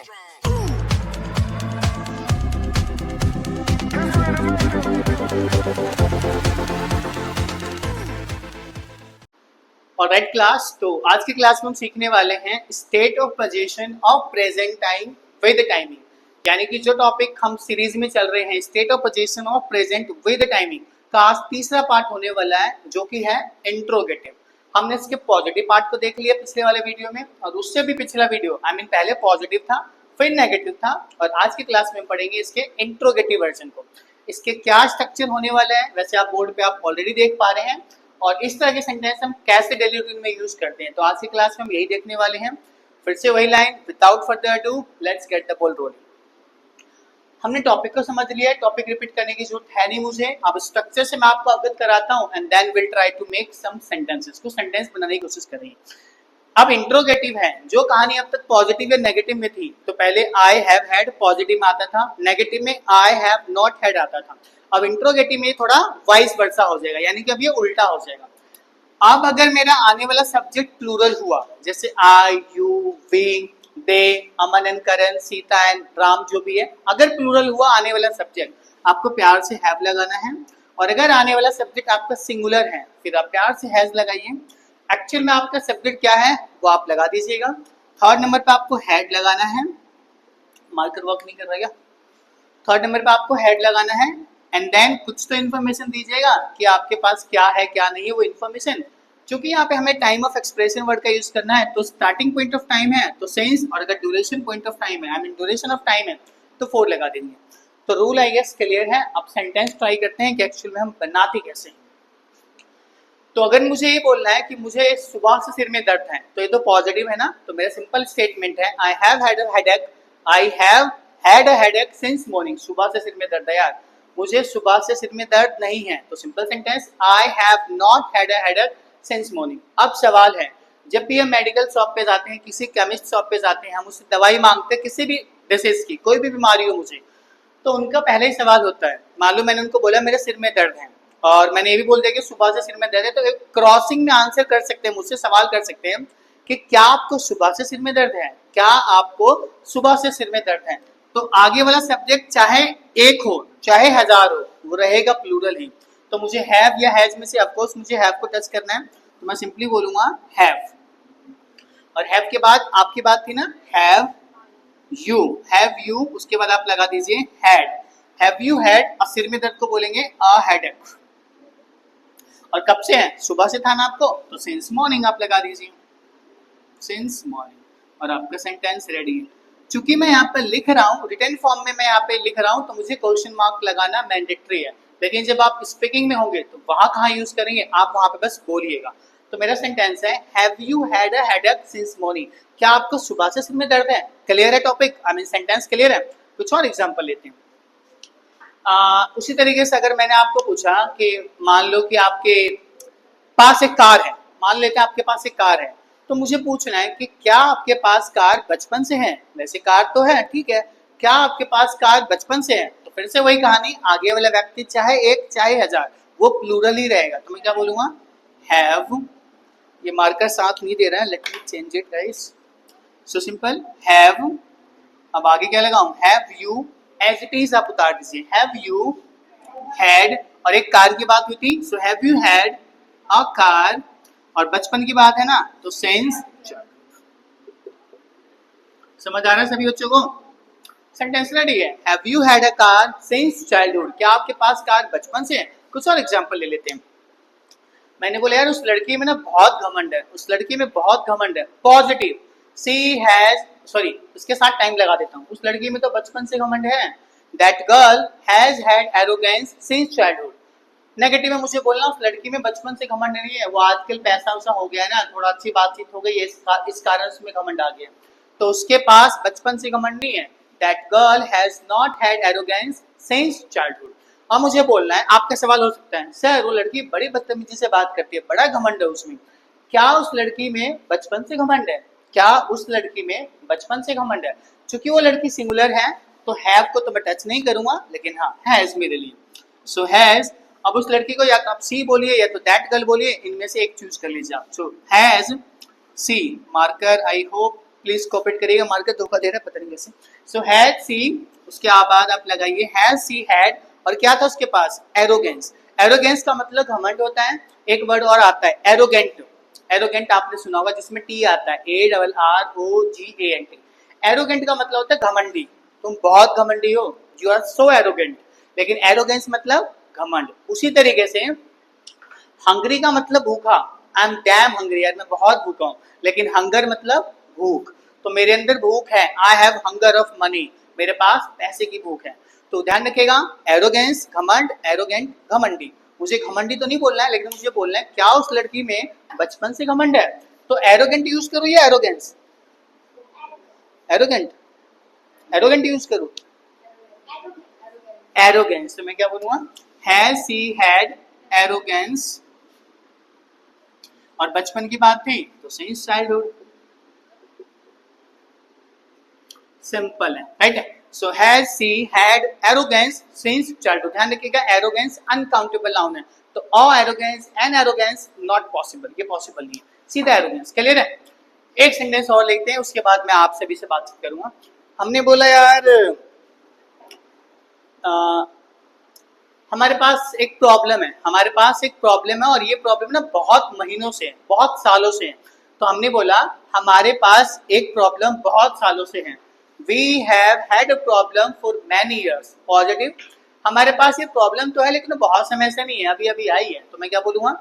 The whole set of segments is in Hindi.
ऑलराइट क्लास, तो आज की क्लास में हम सीखने वाले हैं state of position of present time with timing. यानी कि जो टॉपिक हम सीरीज में चल रहे हैं state of position of present with timing का आज तीसरा पार्ट होने वाला है, जो कि है इंट्रोगेटिव। हमने इसके पॉजिटिव पार्ट को देख लिया पिछले वाले वीडियो में, और उससे भी पिछला वीडियो पहले पॉजिटिव था फिर नेगेटिव था, और आज की क्लास में पढ़ेंगे इसके इंट्रोगेटिव वर्जन को। इसके क्या स्ट्रक्चर होने वाला है, वैसे आप बोर्ड पे आप ऑलरेडी देख पा रहे हैं, और इस तरह के सेंटेंस हम कैसे डेली रूटीन में यूज करते हैं। तो आज की क्लास में हम यही देखने वाले हैं। फिर से वही line, without further ado let's get the ball rolling. हमने टॉपिक को समझ लिया है, टॉपिक रिपीट करने की जरूरत है नहीं मुझे। अब स्ट्रक्चर से मैं आपको अवगत कराता हूं and then will try to make some sentences. कुछ सेंटेंस बनाने की कोशिश करेंगे। अब इंट्रोगेटिव है, जो कहानी अब तक पॉजिटिव या नेगेटिव में थी, तो पहले आई हैव हैड पॉजिटिव में आता था, नेगेटिव में आई हैव नॉट हैड आता था। अब इंट्रोगेटिव में थोड़ा वाइस वर्सा हो जाएगा, यानी कि अब ये उल्टा हो जाएगा। अब अगर मेरा आने वाला सब्जेक्ट प्लूरल हुआ, जैसे I, you, we, they, Aman and Karan, Sita and Ram, जो भी है, अगर प्लूरल हुआ आने वाला सब्जेक्ट, आपको प्यार से हैव लगाना है। और अगर आने वाला सब्जेक्ट आपका सिंगुलर है, फिर आप प्यार से हैज लगाइए। एक्चुअल में आपका सब्जेक्ट क्या है वो आप लगा दीजिएगा। थर्ड नंबर पे आपको हैड लगाना है। मार्कर वर्क नहीं कर रहा क्या? थर्ड नंबर पे आपको हैड लगाना है एंड देन कुछ तो इन्फॉर्मेशन दीजिएगा कि आपके पास क्या है क्या नहीं है वो इन्फॉर्मेशन। क्योंकि यहाँ पे हमें टाइम ऑफ एक्सप्रेशन वर्ड का यूज करना है, तो स्टार्टिंग पॉइंट ऑफ टाइम है तो सेंस, और अगर ड्यूरेशन पॉइंट ऑफ टाइम है ड्यूरेशन ऑफ टाइम है तो 4 लगा देंगे। तो रूल आई गेस क्लियर है। अब सेंटेंस ट्राई करते हैं कि एक्चुअल में हम बनाते कैसे हैं। तो अगर मुझे ये बोलना है कि मुझे सुबह से सिर में दर्द है, तो ये तो पॉजिटिव है ना, तो मेरा सिंपल स्टेटमेंट है I have had a headache, I have had a headache since morning. सुबह से सिर में दर्द है यार, मुझे सुबह से सिर में दर्द नहीं है, तो simple sentence I have not had a headache since morning. अब सवाल है, जब भी हम मेडिकल शॉप पे जाते हैं, किसी केमिस्ट शॉप पे जाते हैं, हम उससे दवाई मांगते हैं किसी भी डिसीज की, कोई भी बीमारी हो मुझे, तो उनका पहले ही सवाल होता है, मालूम मैंने उनको बोला मेरे सिर में दर्द है, और मैंने ये भी बोल दिया कि सुबह से सिर में दर्द है, तो एक क्रॉसिंग में आंसर कर सकते हैं, मुझसे सवाल कर सकते हैं कि क्या आपको सुबह से सिर में दर्द है, क्या आपको सुबह से सिर में दर्द है। तो आगे वाला सब्जेक्ट चाहे एक हो चाहे 1000 हो, वो रहेगा प्लूरल ही। तो मुझे हैव या हैज में से ऑफकोर्स मुझे हैव को टच करना है, तो मैं सिंपली बोलूंगा हैव। और हैव के बाद आपकी बात थी ना, हैव यू, उसके बाद आप लगा दीजिए हैड। हैव यू हैड, और सिर में दर्द को बोलेंगे अ हेडेक। और कब से है, सुबह से था ना आपको, तो सिंस मॉर्निंग आप लगा दीजिए, सिंस मॉर्निंग, और आपका सेंटेंस रेडी है। चूंकि मैं यहाँ पे लिख रहा हूँ रिटन फॉर्म में, मैं यहाँ पे लिख रहा हूँ, तो मुझे क्वेश्चन मार्क लगाना मैंडेटरी है। लेकिन जब आप स्पीकिंग में होंगे तो वहां कहाँ यूज करेंगे, आप वहां पे बस बोलिएगा। तो मेरा सेंटेंस है have you had a headache since morning. क्या आपको सुबह से सिर में दर्द है? क्लियर है टॉपिक, सेंटेंस क्लियर है। कुछ और एग्जांपल लेते हैं। उसी तरीके से अगर मैंने आपको पूछा कि मान लो कि आपके पास एक कार है, मान लेते हैं आपके पास एक कार है, तो मुझे पूछना है कि क्या आपके पास कार बचपन से है? वैसे कार तो है, ठीक है, क्या आपके पास कार बचपन से है? तो फिर से वही कहानी, आगे वाला व्यक्ति चाहे एक चाहे 1000, वो प्लूरल ही रहेगा। तो मैं क्या बोलूंगा, हैव। ये मार्कर साथ नहीं दे रहा है, let me change it guys. So simple have. अब आगे क्या लगाऊं, have you, as it is आप उतार दीजिए, हैव यू हैड, और एक कार की बात हुई थी, so have you had a car, और बचपन की बात है ना, तो सिंस। समझ आ रहा है सभी बच्चों को? सेंटेंस रेडी है, have you had a car since childhood. क्या आपके पास कार बचपन से है? कुछ और एग्जांपल ले लेते हैं। मैंने बोला यार उस लड़की में ना बहुत घमंड है, उस लड़की में बहुत घमंड है, पॉजिटिव, सी हैज, सॉरी उसके साथ टाइम लगा देता हूँ, उस लड़की में तो बचपन से घमंड है, that girl has had arrogance since childhood. Negative में मुझे बोलना उस लड़की में बचपन से घमंड नहीं है, वो आजकल पैसा वैसा हो गया है ना, थोड़ा अच्छी बातचीत हो गई है, इस कारण उसमें घमंड आ गया, तो उसके पास बचपन से घमंड नहीं है। That girl has not had arrogance since childhood. अब मुझे बोलना है, आपका सवाल हो सकता है सर वो लड़की बड़ी बदतमीजी से बात करती है, बड़ा घमंड है उसमें, क्या उस लड़की में बचपन से घमंड है? क्या उस लड़की में बचपन से घमंड है? क्योंकि वो लड़की सिंगुलर है, तो हैव को तो मैं टच नहीं करूंगा, लेकिन हाँ हैज मेरे लिए, सो हैज। अब उस लड़की को या तो आप सी बोलिए या तो दैट गर्ल बोलिए, इनमें से एक चूज कर लीजिए आप। So has see, marker I hope please cooperate करिएगा, मार्कर धोखा दे रहा है पता नहीं कैसे। सो हैड सी, उसके बाद आप लगाइए हैज सी हैड, और क्या था उसके पास, एरोगेंस। एरोगेंस का मतलब घमंड होता है। एक वर्ड और आता है एरोगेंट। एरोगेंट आपने सुना होगा जिसमें टी आता है, ARROGANT। एरोगेंट का मतलब होता है घमंडी, तुम बहुत घमंडी हो, यू आर सो एरोगेंट। लेकिन एरोगेंस मतलब घमंड। उसी तरीके से हंगरी का मतलब भूखा, आई एम डैम हंगरी, यार मैं बहुत भूखा हूँ। लेकिन हंगर मतलब भूख, तो मेरे अंदर भूख है, I have hunger of money, मेरे पास पैसे की भूख है। तो ध्यान रखिएगा, एरोगेंस घमंड, एरोगेंट घमंडी। मुझे घमंडी तो नहीं बोलना है, लेकिन मुझे बोलना है क्या उस लड़की में बचपन से घमंड है। तो एरोगेंट यूज करो या एरोगेंस, एरोगेंट, एरोगेंट यूज करो, एरोगेंस। तो मैं क्या बोलूंगा, हैज सी हैड एरोगेंस, और बचपन की बात थी तो सिंस चाइल्डहुड, सिंपल है, राइट है। So has she had arrogance since childhood. ध्यान रखिएगा, एरोगेंस अनकाउंटेबल नाउन है, तो a arrogance an arrogance not possible, ये पॉसिबल नहीं है, सीधा एरोगेंस। क्लियर है। एक सेंटेंस और लेते हैं, उसके बाद मैं आप सभी से बातचीत करूंगा। हमने बोला यार हमारे पास एक प्रॉब्लम है, हमारे पास एक प्रॉब्लम है, और ये प्रॉब्लम ना बहुत महीनों से है, बहुत सालों से है। तो हमने बोला हमारे पास एक प्रॉब्लम बहुत सालों से है। We have had a problem for many years. Positive, हमारे पास ये प्रॉब्लम तो है लेकिन बहुत समय से नहीं है, अभी अभी आई है। तो मैं क्या बोलूंगा,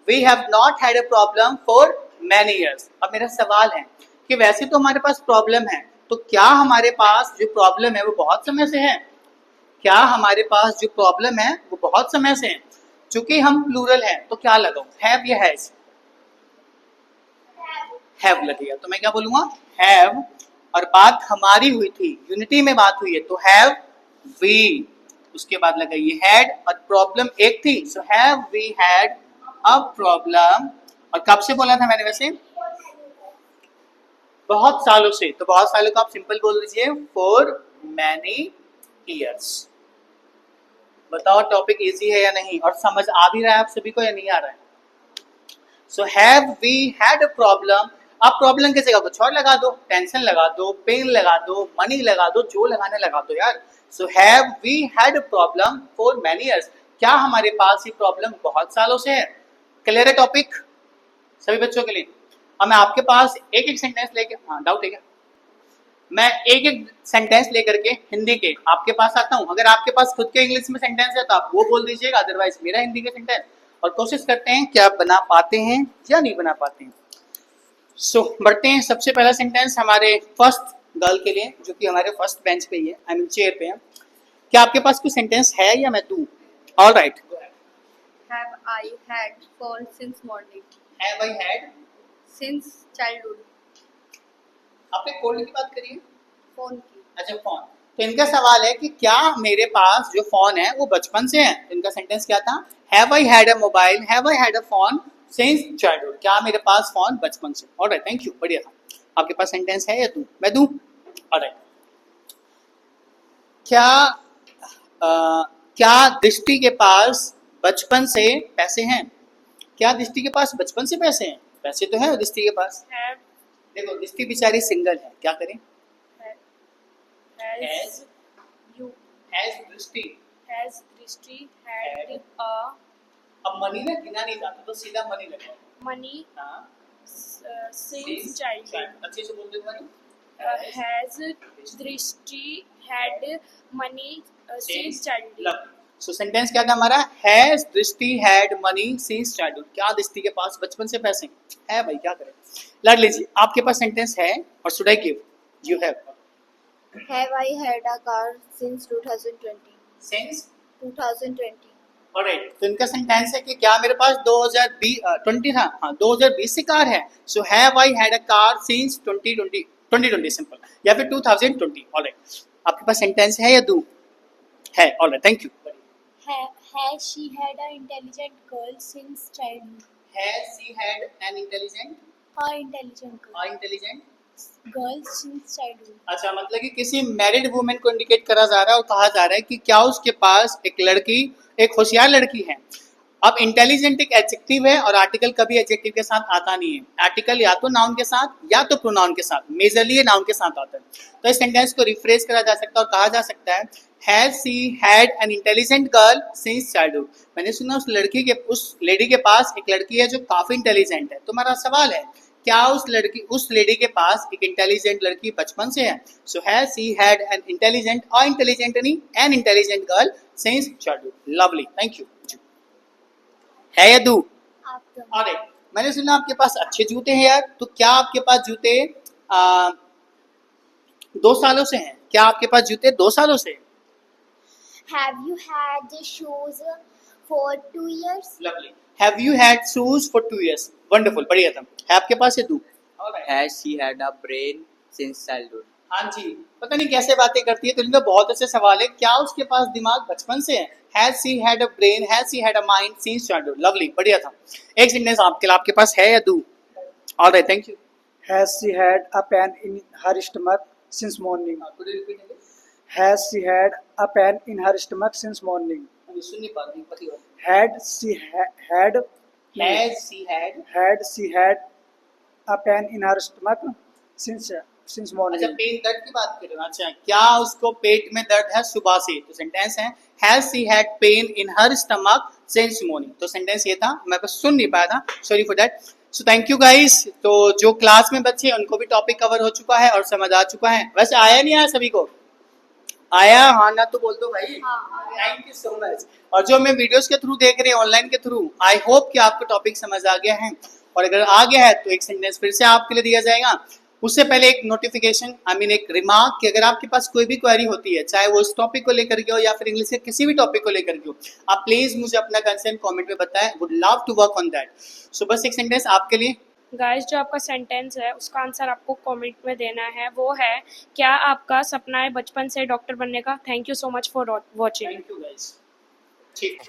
we have not had a problem for many years. अब मेरा सवाल है कि वैसे तो हमारे पास प्रॉब्लम है, तो क्या हमारे पास जो प्रॉब्लम है वो बहुत समय से है? क्या हमारे पास जो प्रॉब्लम है वो बहुत समय से है? चूंकि हम प्लूरल है तो क्या लगाऊं, हैव या हैज? हैव लगेगा, तो मैं क्या बोलूंगा, हैव। और बात हमारी हुई थी, यूनिटी में बात हुई है, तो हैव वी। उसके बाद लगाइए हैड, और प्रॉब्लम एक थी, so have we had a problem. और कब से बोला था मैंने वैसे, बहुत सालों से। तो बहुत सालों को आप सिंपल बोल दीजिए फॉर मैनी ईयर्स। बताओ टॉपिक इजी है या नहीं, और समझ आ भी रहा है आप सभी को या नहीं आ रहा है? So have we had a problem. आप प्रॉब्लम की जगह कुछ और लगा दो, टेंशन लगा दो, पेन लगा दो, मनी लगा दो, जो लगाने लगा दो यार। So have we had a problem for many years. क्या हमारे पास ये प्रॉब्लम बहुत सालों से है? क्लियर है टॉपिक सभी बच्चों के लिए? अब मैं आपके पास एक एक सेंटेंस लेके, हाँ डाउट है क्या? मैं एक एक सेंटेंस लेकर के हिंदी के आपके पास आता हूँ। अगर आपके पास खुद के इंग्लिश में सेंटेंस है तो आप वो बोल दीजिएगा, अदरवाइज मेरा हिंदी का सेंटेंस, और कोशिश करते हैं कि आप बना पाते हैं या नहीं बना पाते हैं। सो बढ़ते हैं। सबसे पहला सेंटेंस हमारे फर्स्ट गर्ल के लिए, जो कि हमारे फर्स्ट बेंच पे ही है, आई मीन चेयर पे है। क्या आपके पास कोई सेंटेंस है या मैं दूं? All right, Have I had phone since morning? Have I had, Since childhood. आपने कोल्ड की बात करी है, फोन की. अच्छा फोन। तो इनका सवाल है कि क्या मेरे पास जो फोन है वो बचपन से है? तो इनका सेंटेंस क्या था, have I had a mobile, have I had a phone since childhood. क्या मेरे पास फोन बचपन से? ऑलराइट, थैंक यू, बढ़िया था। आपके पास सेंटेंस है या दूं? मैं दूं? ऑलराइट। क्या क्या दृष्टि के पास बचपन से पैसे हैं? क्या दृष्टि के पास बचपन से पैसे हैं? पैसे तो है दृष्टि के पास। Have. देखो दृष्टि बेचारी सिंगल है, क्या करें? Has you. हैज दृष्टि, Has Drishti had a अब मनी ना गिना नहीं जाता तो सीधा मनी लगेगा। money हाँ, since childhood? अच्छे से बोल दो money. Has Drishti had money since childhood? So sentence क्या था हमारा, हैज दृष्टि हैड मनी सिंस चाइल्डहुड। क्या दृष्टि के पास बचपन से पैसे है? भाई क्या करें, लड़ लीजिए। आपके पास सेंटेंस है, और should I give? You have. Have I had a car since 2020? Since 2020. Alright, तो इनका सेंटेंस है कि क्या मेरे पास 2020 था, हाँ 2020 से कार है। So have I had a car since 2020 simple, या फिर 2020। ऑलराइट, आपके पास सेंटेंस है या दूं? है, alright, thank you. Has she had an intelligent girl since childhood? Has she had an intelligent, Intelligent intelligent girl since childhood. अच्छा, मतलब कि किसी मैरिड वुमेन को इंडिकेट करा जा रहा है और कहा जा रहा है कि क्या उसके पास एक लड़की, एक होशियार लड़की है। अब इंटेलिजेंट एक एडजेक्टिव है और आर्टिकल कभी एडजेक्टिव के साथ आता नहीं है। आर्टिकल या तो नाउन के साथ या तो प्रोनाउन के साथ, मेजरली ये नाउन के साथ आता है। तो इस सेंटेंस को रिफ्रेश करा जा सकता है और कहा जा सकता है has she had an intelligent girl since childhood. मैंने सुना उस लेडी के पास एक लड़की है जो काफी इंटेलिजेंट है। तो मेरा सवाल है, क्या उस लेडी के पास एक इंटेलिजेंट लड़की बचपन से है? So has she had an intelligent और इंटेलिजेंट नहीं, an intelligent girl since childhood. Lovely, thank you. है या दू? अरे मैंने सुना आपके पास अच्छे जूते हैं यार। तो क्या आपके पास जूते 2 सालों से हैं? क्या आपके पास जूते 2 सालों से? Have you had the shoes for 2 years? Lovely. Have you had shoes for 2 years? Wonderful, बढ़िया था। है आपके पास ये दू? Has she had a brain since childhood? हाँ जी, पता नहीं कैसे बातें करती है। तो इनका बहुत अच्छे सवाल है, क्या उसके पास दिमाग बचपन से है? Has she had a brain? Has she had a mind since childhood? Lovely, बढ़िया था। एक सेंटेंस आपके पास है या दू? Alright, thank you. Has she had a pain in her stomach since morning? Could you repeat again? Has she had a pain in her stomach since morning? अभी सुन नहीं पा रही, पति बात। Had she had Has she had a pain in her stomach since morning? अच्छा, पेट दर्द की बात कर रहे हो। अच्छा, क्या उसको पेट में दर्द है सुबह से? तो सेंटेंस है has she had pain in her stomach since morning. तो सेंटेंस ये था, मैं बस सुन नहीं पाया था, sorry for that. So thank you guys. तो जो क्लास में बच्चे हैं उनको भी टॉपिक कवर हो चुका है और समझ आ चुका है। वैसे आया नहीं आया सभी को? आया? हाँ ना तो बोल दो भाई। Thank you so much. और जो मैं वीडियोस के थ्रू देख रहे हैं, ऑनलाइन के थ्रू, आई होप कि आपको टॉपिक समझ आ गया है। और अगर आ गया है तो एक सेंटेंस फिर से आपके लिए दिया जाएगा। उससे पहले एक नोटिफिकेशन, एक रिमार्क कि अगर आपके पास कोई भी क्वेरी होती है, चाहे वो इस टॉपिक को लेकर के हो या फिर इंग्लिश के किसी भी टॉपिक को लेकर के हो, आप प्लीज मुझे अपना कंसर्न कमेंट में बताएं। Would love to work on that. So बस एक सेंटेंस आपके लिए। गाइस, जो आपका सेंटेंस है उसका आंसर आपको कमेंट में देना है। वो है, क्या आपका सपना है बचपन से डॉक्टर बनने का? Thank you so much for watching. Thank you guys. ठीक है।